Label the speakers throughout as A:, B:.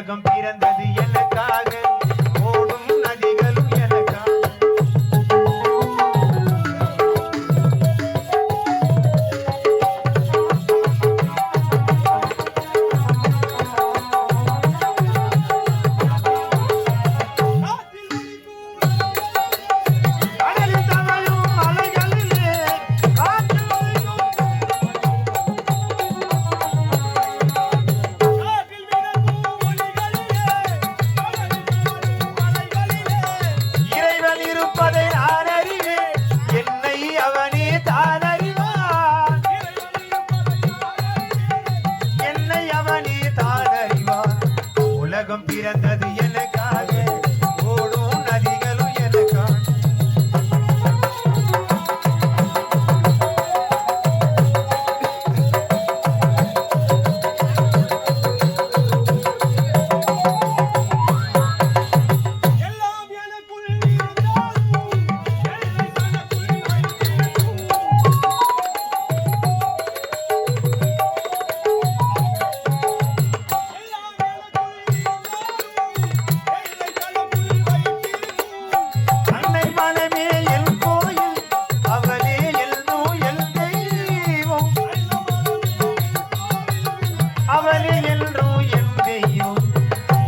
A: உலகம் பிறந்தது எனக்காக ஓடும் நதிகளும் எனக்காக உலகம் பிறந்தது எனக்காக ஓடும் நதிகளும் எனக்காக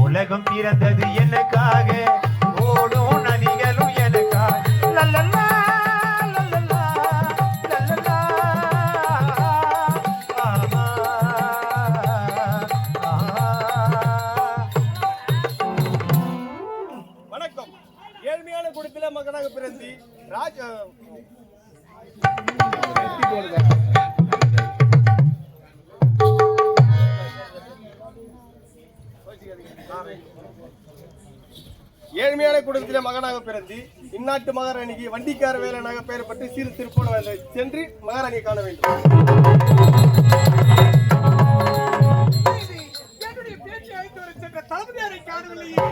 A: உலகம் பிறந்தது எனக்காக ஓடும் நதிகளும் எனக்காக லல்லல்லா லல்லல்லா லல்லல்லா
B: வணக்கம். ஏழ்மையான குடும்பத்தில மகனாக பிறந்து ஏழ்மையான குடும்பத்திலே மகனாக பிறந்து இந்நாட்டு மகாராணிக்கு வண்டிக்கார வேலனாக பெயர் பட்டு சீர் திருப்போண சென்று மகாராணியை காண வேண்டும். தளபதியாரை காணவில்லையே.